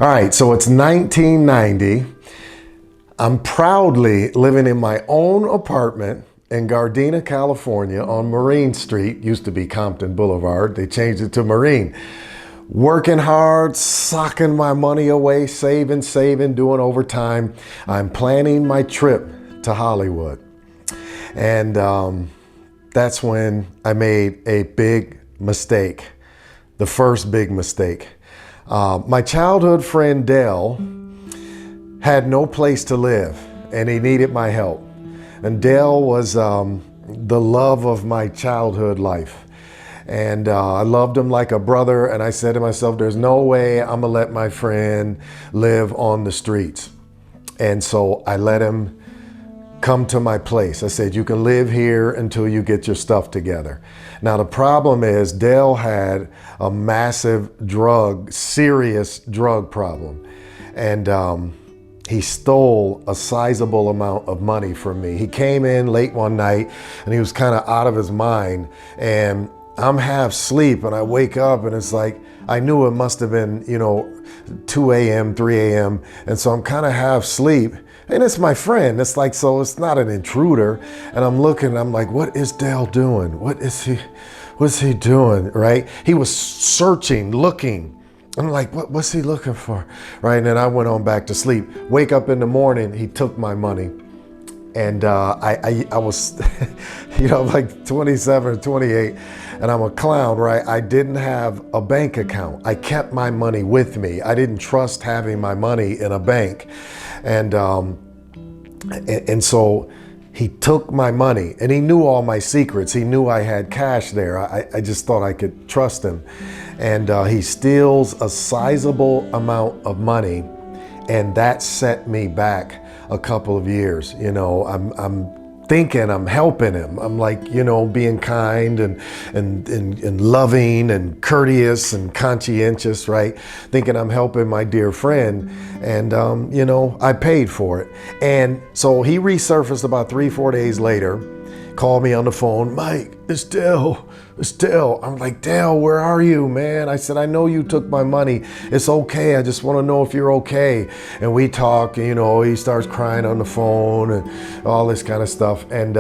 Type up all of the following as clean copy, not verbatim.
All right, so it's 1990. I'm proudly living in my own apartment in Gardena, California on Marine Street. Used to be Compton Boulevard. They changed it to Marine. Working hard, socking my money away, saving, doing overtime. I'm planning my trip to Hollywood. And that's when I made a big mistake. The first big mistake. My childhood friend Dale had no place to live and he needed my help. And Dale was the love of my childhood life. And I loved him like a brother. And I said to myself, there's no way I'm gonna let my friend live on the streets. And so I let him come to my place. I said, you can live here until you get your stuff together. Now the problem is Dale had a massive serious drug problem. And he stole a sizable amount of money from me. He came in late one night and he was kind of out of his mind. And I'm half asleep and I wake up and it's like, I knew it must have been, 2 a.m., 3 a.m. And so I'm kind of half asleep. And it's my friend. It's like, so it's not an intruder. And I'm looking, I'm like, what is Dale doing? What's he doing, right? He was searching, looking. I'm like, what's he looking for, right? And then I went on back to sleep. Wake up in the morning, he took my money. And I was, like 27, 28, and I'm a clown, right? I didn't have a bank account. I kept my money with me. I didn't trust having my money in a bank. And so he took my money and he knew all my secrets. He knew I had cash there. I just thought I could trust him. And he steals a sizable amount of money, and that set me back a couple of years. I'm thinking I'm helping him. I'm like, being kind and loving and courteous and conscientious, right? Thinking I'm helping my dear friend. And, I paid for it. And so he resurfaced about 3-4 days later, called me on the phone. Mike, it's Dale. It's Dale. I'm like, Dale, where are you, man? I said, I know you took my money. It's okay. I just want to know if you're okay. And we talk, he starts crying on the phone and all this kind of stuff. And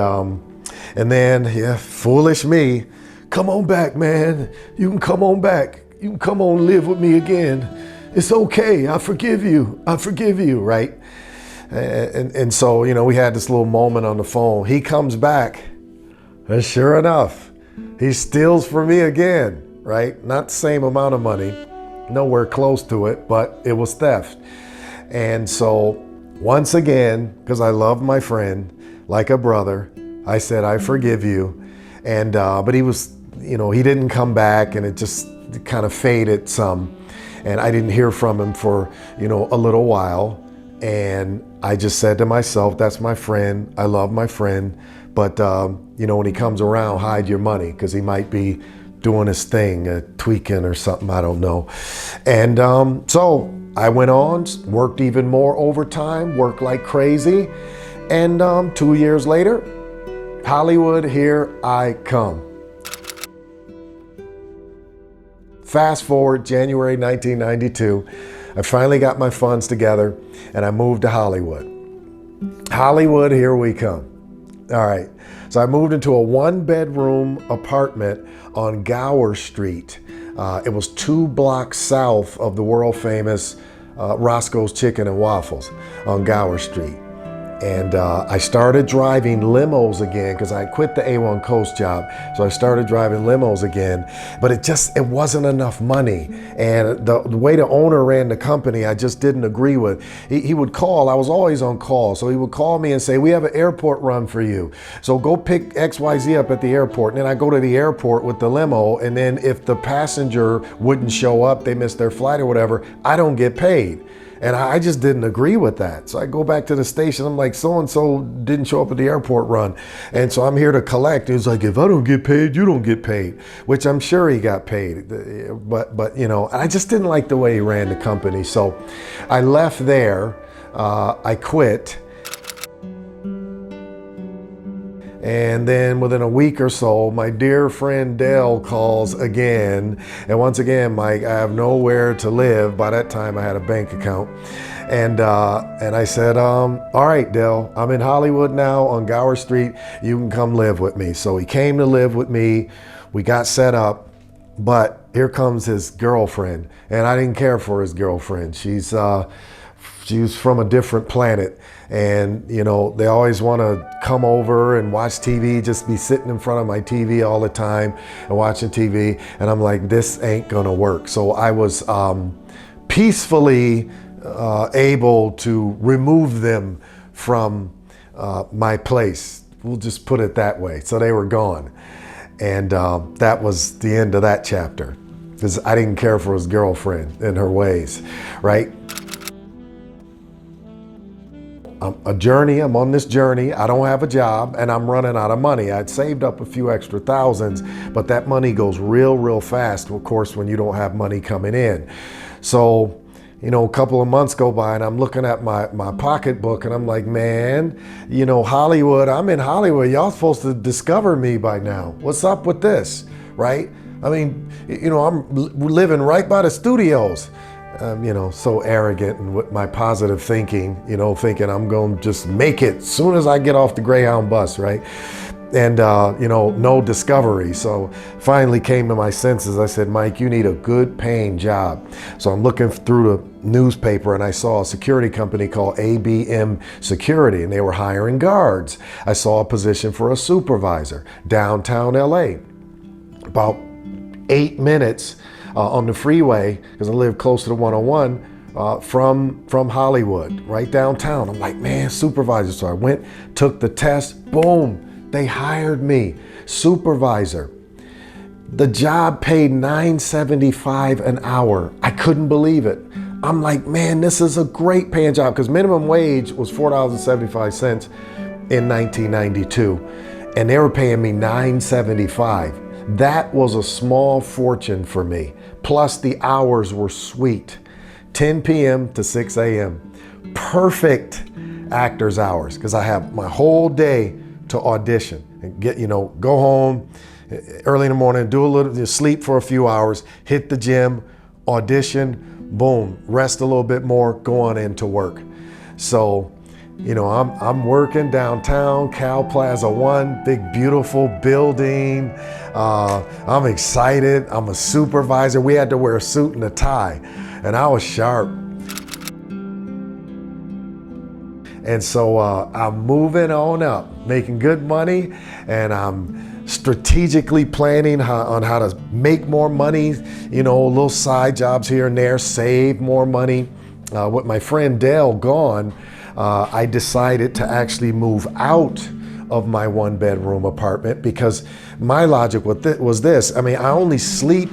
then, foolish me, come on back, man. You can come on back. You can come on live with me again. It's okay. I forgive you. Right? And so, we had this little moment on the phone. He comes back, and sure enough, he steals from me again, right? Not the same amount of money, nowhere close to it, but it was theft. And so once again, because I love my friend like a brother, I said, I forgive you. And, but he was, he didn't come back, and it just kind of faded some. And I didn't hear from him for, a little while. And I just said to myself, that's my friend. I love my friend. But, when he comes around, hide your money, because he might be doing his thing, tweaking or something, I don't know. And so I went on, worked even more overtime, worked like crazy. And 2 years later, Hollywood, here I come. Fast forward, January 1992, I finally got my funds together and I moved to Hollywood. Hollywood, here we come. All right, so I moved into a 1-bedroom apartment on Gower Street. It was 2 blocks south of the world famous Roscoe's Chicken and Waffles on Gower Street. And I started driving limos again because I quit the A1 Coast job. So I started driving limos again, but it wasn't enough money. And the way the owner ran the company, I just didn't agree with. He would call, I was always on call. So he would call me and say, we have an airport run for you. So go pick XYZ up at the airport. And then I go to the airport with the limo. And then if the passenger wouldn't show up, they missed their flight or whatever, I don't get paid. And I just didn't agree with that. So I go back to the station. I'm like, so-and-so didn't show up at the airport run. And so I'm here to collect. He's like, if I don't get paid, you don't get paid, which I'm sure he got paid. But I just didn't like the way he ran the company. So I left there. I quit. And then within a week or so, my dear friend Dale calls again. And once again, Mike, I have nowhere to live. By that time, I had a bank account. And I said, all right, Dale, I'm in Hollywood now on Gower Street. You can come live with me. So he came to live with me. We got set up. But here comes his girlfriend. And I didn't care for his girlfriend. She's from a different planet. And, you know, they always want to come over and watch TV, just be sitting in front of my TV all the time and watching TV. And I'm like, this ain't going to work. So I was peacefully able to remove them from my place. We'll just put it that way. So they were gone. And that was the end of that chapter, because I didn't care for his girlfriend and her ways, right? I'm on this journey. I don't have a job and I'm running out of money. I'd saved up a few extra thousands, but that money goes real fast, of course, when you don't have money coming in. So, you know, a couple of months go by and I'm looking at my pocketbook and I'm like, man, you know, Hollywood, I'm in Hollywood. Y'all supposed to discover me by now. What's up with this, right? I mean, you know, I'm living right by the studios. You know, so arrogant and with my positive thinking, you know, thinking I'm going to just make it as soon as I get off the Greyhound bus, right? And, you know, no discovery. So finally came to my senses. I said, Mike, you need a good paying job. So I'm looking through the newspaper and I saw a security company called ABM Security, and they were hiring guards. I saw a position for a supervisor, downtown LA. About 8 minutes on the freeway, because I live close to the 101, from Hollywood, right downtown. I'm like, man, supervisor. So I went, took the test, boom, they hired me, supervisor. The job paid $9.75 an hour. I couldn't believe it. I'm like, man, this is a great paying job, because minimum wage was $4.75 in 1992, and they were paying me $9.75. That was a small fortune for me. Plus the hours were sweet. 10 p.m. to 6 a.m. Perfect actor's hours, because I have my whole day to audition and get, you know, go home early in the morning, do a little, sleep for a few hours, hit the gym, audition, boom, rest a little bit more, go on into work. So, you know, I'm working downtown, Cal Plaza 1, big, beautiful building. I'm excited. I'm a supervisor. We had to wear a suit and a tie, and I was sharp. And so I'm moving on up, making good money, and I'm strategically planning on how to make more money, you know, little side jobs here and there, save more money. With my friend Dale gone, I decided to actually move out of my one-bedroom apartment, because my logic was this. I mean, I only sleep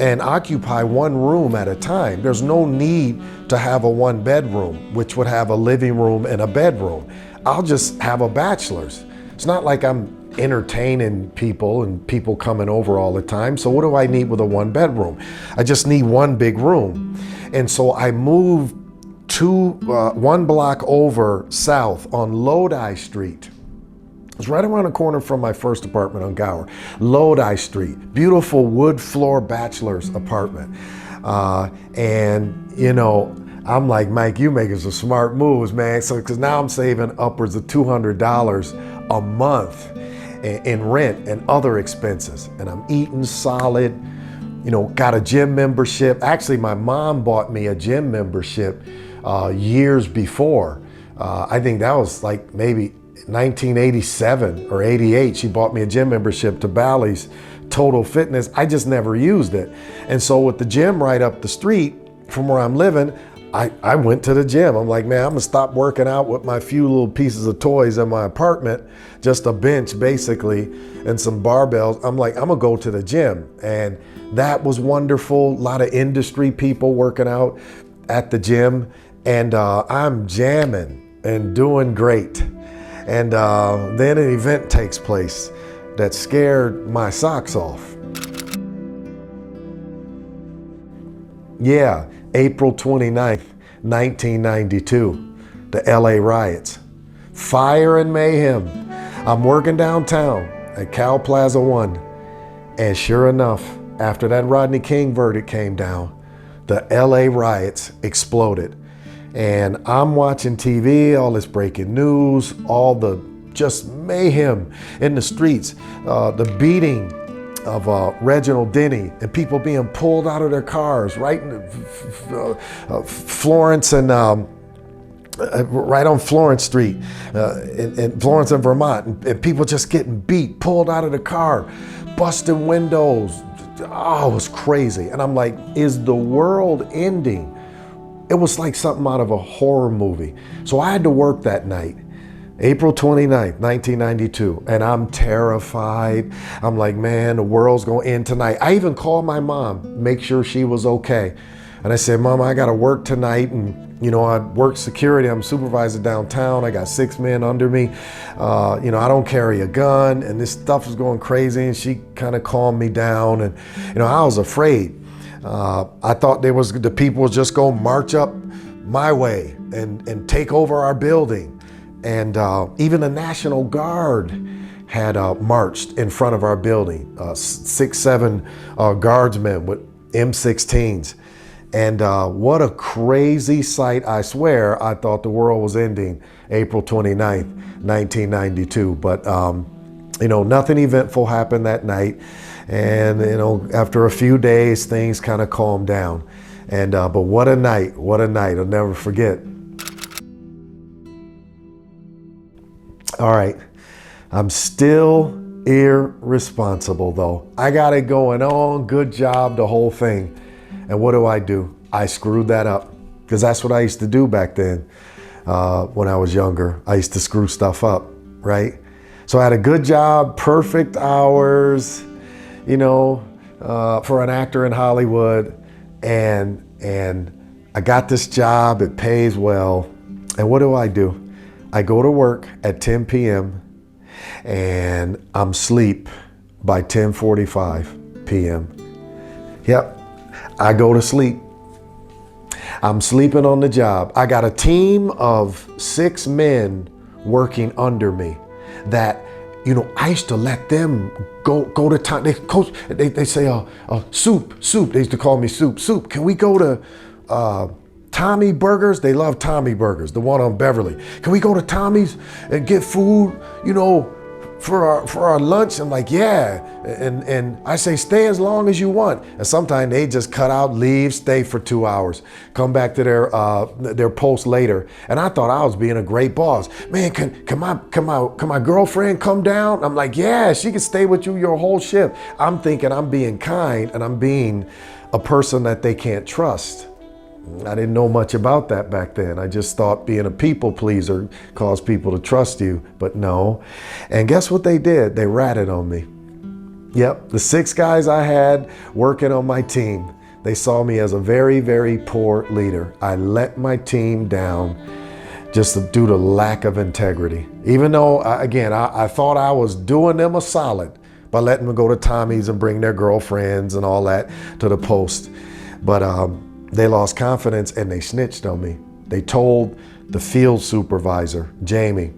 and occupy one room at a time. There's no need to have a one-bedroom, which would have a living room and a bedroom. I'll just have a bachelor's. It's not like I'm entertaining people and people coming over all the time. So what do I need with a one-bedroom? I just need one big room. And so I moved one block over south on Lodi Street. It's right around the corner from my first apartment on Gower. Lodi Street, beautiful wood floor bachelor's apartment. And you know, I'm like, Mike, you making some smart moves, man. So, cause now I'm saving upwards of $200 a month in rent and other expenses. And I'm eating solid, you know, got a gym membership. Actually, my mom bought me a gym membership years before. I think that was like maybe 1987 or 88. She bought me a gym membership to Bally's Total Fitness. I just never used it. And so with the gym right up the street from where I'm living, I went to the gym. I'm like, man, I'm gonna stop working out with my few little pieces of toys in my apartment, just a bench basically, and some barbells. I'm like, I'm gonna go to the gym. And that was wonderful. A lot of industry people working out at the gym. And I'm jamming and doing great. And then an event takes place that scared my socks off. Yeah, April 29th, 1992, the LA riots. Fire and mayhem. I'm working downtown at Cal Plaza 1, and sure enough, after that Rodney King verdict came down, the LA riots exploded. And I'm watching TV, all this breaking news, all the just mayhem in the streets, the beating of Reginald Denny, and people being pulled out of their cars right in Florence and right on Florence Street in Florence and Vermont, and people just getting beat, pulled out of the car, busting windows. Oh, it was crazy. And I'm like, is the world ending? It was like something out of a horror movie. So I had to work that night, April 29th, 1992, and I'm terrified. I'm like, man, the world's gonna end tonight. I even called my mom, make sure she was okay. And I said, Mom, I gotta work tonight, and I work security, I'm supervisor downtown, I got 6 men under me. I don't carry a gun, and this stuff is going crazy, and she kind of calmed me down, and I was afraid. I thought the people was just gonna march up my way and take over our building. And even the National Guard had marched in front of our building, 6, 7 guardsmen with M16s. And what a crazy sight, I swear. I thought the world was ending April 29th, 1992. But, nothing eventful happened that night. And, after a few days, things kind of calmed down. And, but what a night, I'll never forget. All right, I'm still irresponsible though. I got it going on, good job, the whole thing. And what do? I screwed that up, because that's what I used to do back then when I was younger. I used to screw stuff up, right? So I had a good job, perfect hours, for an actor in Hollywood. And I got this job, it pays well. And what do? I go to work at 10 p.m. and I'm asleep by 10:45 p.m. Yep, I go to sleep. I'm sleeping on the job. I got a team of 6 men working under me that, I used to let them go to time. They say, Soup. They used to call me Soup. Can we go to Tommy Burgers? They love Tommy Burgers, the one on Beverly. Can we go to Tommy's and get food, for our lunch? I'm like, yeah. And I say, stay as long as you want. And sometimes they just cut out, leave, stay for 2 hours, come back to their post later. And I thought I was being a great boss. Man, can my girlfriend come down? I'm like, yeah, she can stay with you your whole shift. I'm thinking I'm being kind, and I'm being a person that they can't trust. I didn't know much about that back then. I just thought being a people pleaser caused people to trust you, but no. And guess what they did? They ratted on me. Yep, the 6 guys I had working on my team, they saw me as a very, very poor leader. I let my team down just due to lack of integrity. Even though, I thought I was doing them a solid by letting them go to Tommy's and bring their girlfriends and all that to the post. But they lost confidence and they snitched on me. They told the field supervisor, Jamie,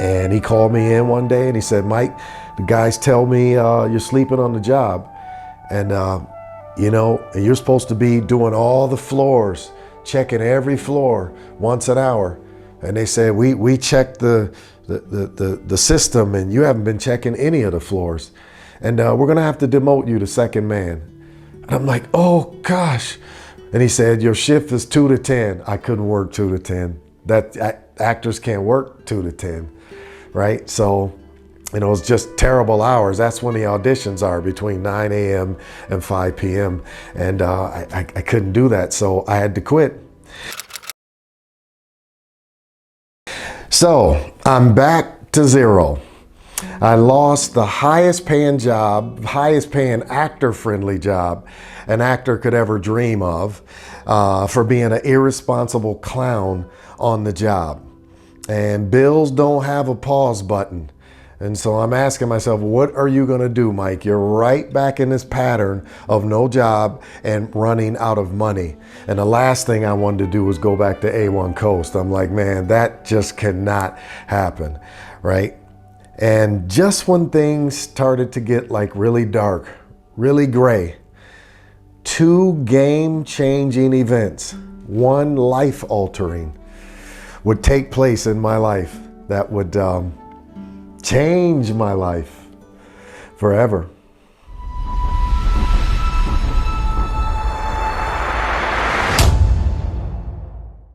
and he called me in one day and he said, Mike, the guys tell me you're sleeping on the job, and and you're supposed to be doing all the floors, checking every floor once an hour. And they said, we checked the system, and you haven't been checking any of the floors, and we're gonna have to demote you to second man. And I'm like, oh gosh. And he said, your shift is 2 to 10. I couldn't work 2 to 10. Actors can't work 2 to 10, right? So, it's just terrible hours. That's when the auditions are, between 9 a.m. and 5 p.m. And I couldn't do that, so I had to quit. So I'm back to zero. I lost the highest paying job, highest paying actor-friendly job an actor could ever dream of, for being an irresponsible clown on the job. And bills don't have a pause button. And so I'm asking myself, what are you gonna do, Mike? You're right back in this pattern of no job and running out of money. And the last thing I wanted to do was go back to A1 Coast. I'm like, man, that just cannot happen, right? And just when things started to get like really dark, really gray, two game-changing events, one life-altering, would take place in my life that would change my life forever.